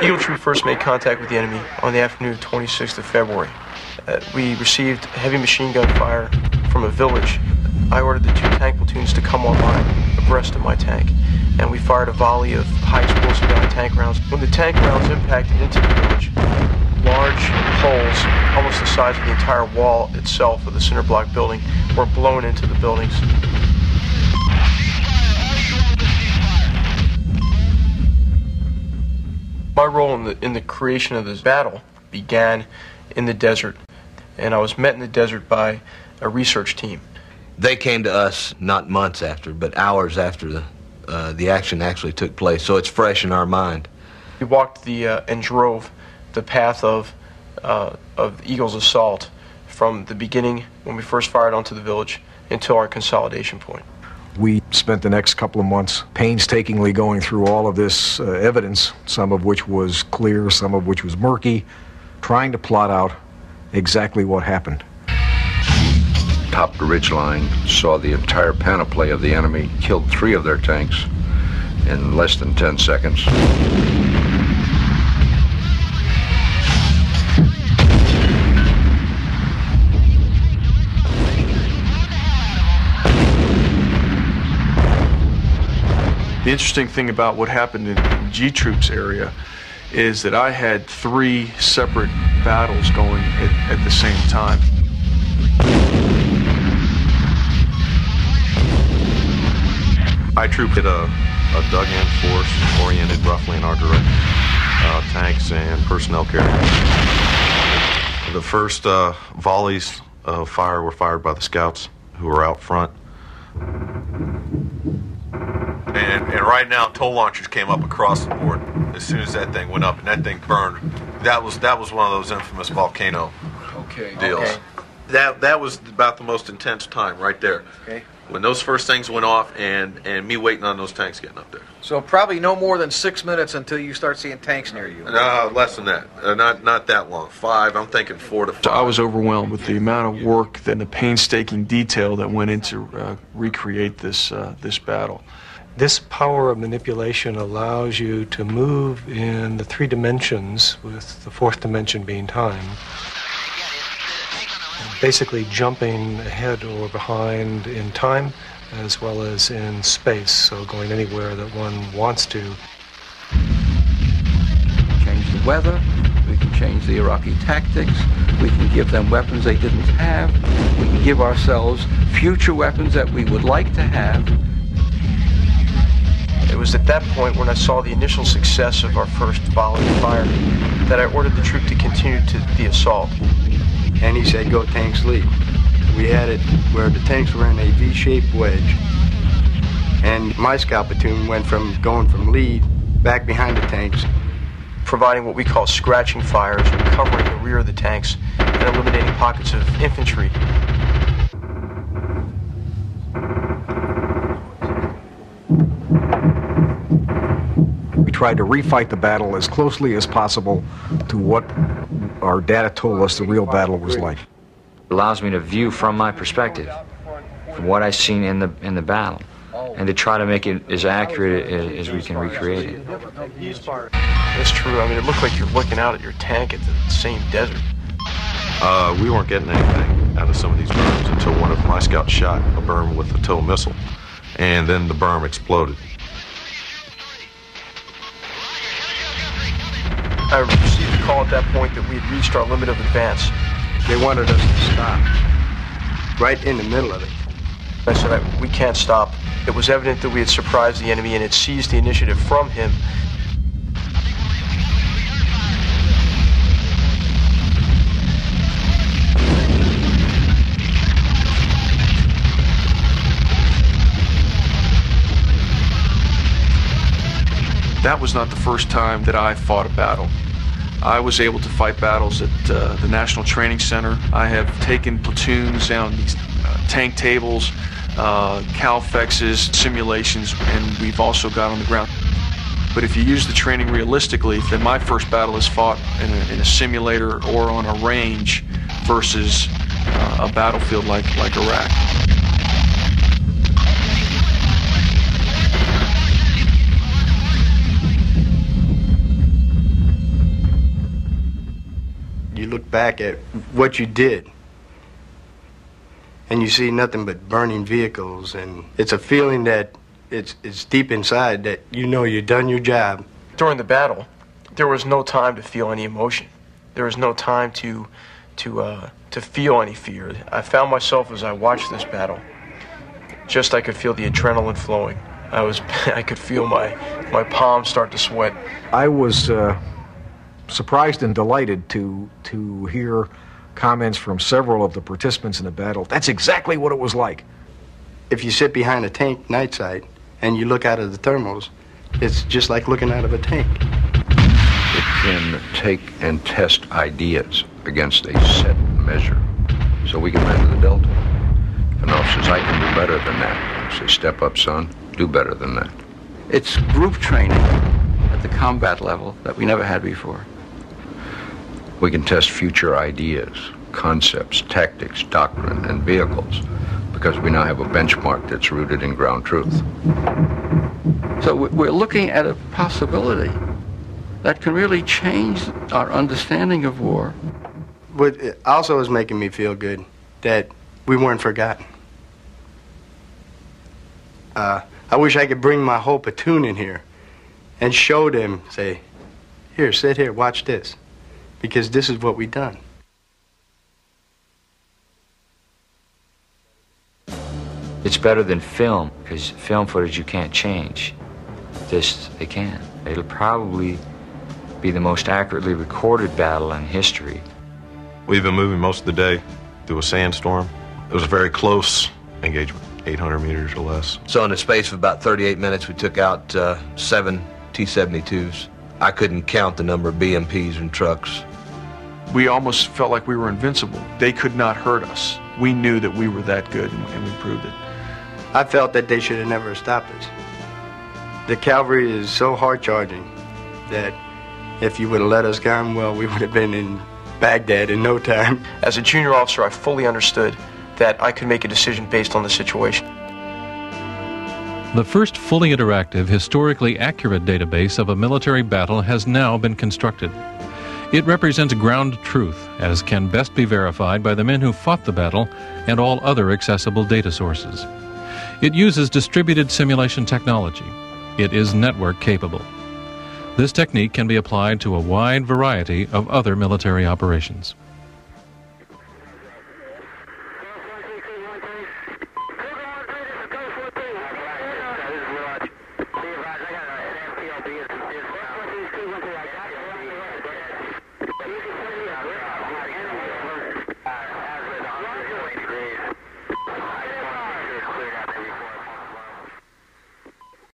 Eagle Troop first made contact with the enemy on the afternoon of 26th of February. We received heavy machine gun fire from a village. I ordered the 2 tank platoons to come online abreast of my tank, and we fired a volley of high-explosive anti-tank rounds. When the tank rounds impacted into the village, large holes, almost the size of the entire wall itself of the cinder block building, were blown into the buildings. My role in the creation of this battle began in the desert, and I was met in the desert by a research team. They came to us not months after, but hours after the action actually took place, so it's fresh in our mind. We walked and drove the path of Eagle's assault from the beginning when we first fired onto the village until our consolidation point. We spent the next couple of months painstakingly going through all of this evidence, some of which was clear, some of which was murky, trying to plot out exactly what happened. Topped the ridgeline, saw the entire panoply of the enemy, killed 3 of their tanks in less than 10 seconds. The interesting thing about what happened in G Troop's area is that I had 3 separate battles going at the same time. I Troop hit a dug-in force oriented roughly in our direction, tanks and personnel carriers. The first volleys of fire were fired by the scouts who were out front. And right now, tow launchers came up across the board as soon as that thing went up, and that thing burned. That was one of those infamous volcano deals. Okay. That was about the most intense time right there. Okay. When those first things went off, and me waiting on those tanks getting up there. So probably no more than 6 minutes until you start seeing tanks near you. Less than that. Not that long. 5. I'm thinking 4 to 5. So I was overwhelmed with the amount of work and the painstaking detail that went into recreate this battle. This power of manipulation allows you to move in the 3 dimensions, with the 4th dimension being time, basically jumping ahead or behind in time as well as in space, so going anywhere that one wants to. Change the weather, we can change the Iraqi tactics, we can give them weapons they didn't have, we can give ourselves future weapons that we would like to have. It was at that point when I saw the initial success of our first volley of fire that I ordered the troop to continue the assault. And he said, go tanks lead. We had it where the tanks were in a V-shaped wedge. And my scout platoon went from going from lead back behind the tanks, providing what we call scratching fires, covering the rear of the tanks and eliminating pockets of infantry. We tried to refight the battle as closely as possible to what our data told us the real battle was like. It allows me to view from my perspective, from what I've seen in the battle, and to try to make it as accurate as we can recreate it. That's true. I mean, it looked like you're looking out at your tank at the same desert. We weren't getting anything out of some of these berms until one of my scouts shot a berm with a TOW missile, and then the berm exploded. I received a call at that point that we had reached our limit of advance. They wanted us to stop right in the middle of it. I said, we can't stop. It was evident that we had surprised the enemy and had seized the initiative from him. That was not the first time that I fought a battle. I was able to fight battles at the National Training Center. I have taken platoons down these tank tables, CALFEXs, simulations, and we've also got on the ground. But if you use the training realistically, then my first battle is fought in a simulator or on a range versus a battlefield like Iraq. You look back at what you did, and you see nothing but burning vehicles, and it's a feeling that it's deep inside that you know you've done your job. During the battle, there was no time to feel any emotion. There was no time to feel any fear. I found myself as I watched this battle, just I could feel the adrenaline flowing. I could feel my palms start to sweat. I was surprised and delighted to hear comments from several of the participants in the battle. That's exactly what it was like. If you sit behind a tank night sight and you look out of the thermals, it's just like looking out of a tank. It can take and test ideas against a set measure. So we can measure the delta. If an officer says, I can do better than that, I say, step up, son, do better than that. It's group training at the combat level that we never had before. We can test future ideas, concepts, tactics, doctrine, and vehicles, because we now have a benchmark that's rooted in ground truth. So we're looking at a possibility that can really change our understanding of war. What also is making me feel good, that we weren't forgotten. I wish I could bring my whole platoon in here and show them, say, here, sit here, watch this, because this is what we've done. It's better than film, because film footage you can't change. This, they can. It'll probably be the most accurately recorded battle in history. We've been moving most of the day through a sandstorm. It was a very close engagement, 800 meters or less. So in the space of about 38 minutes, we took out 7 T-72s. I couldn't count the number of BMPs and trucks. We almost felt like we were invincible. They could not hurt us. We knew that we were that good, and we proved it. I felt that they should have never stopped us. The cavalry is so hard-charging that if you would have let us come, well, we would have been in Baghdad in no time. As a junior officer, I fully understood that I could make a decision based on the situation. The first fully interactive, historically accurate database of a military battle has now been constructed. It represents ground truth, as can best be verified by the men who fought the battle and all other accessible data sources. It uses distributed simulation technology. It is network capable. This technique can be applied to a wide variety of other military operations.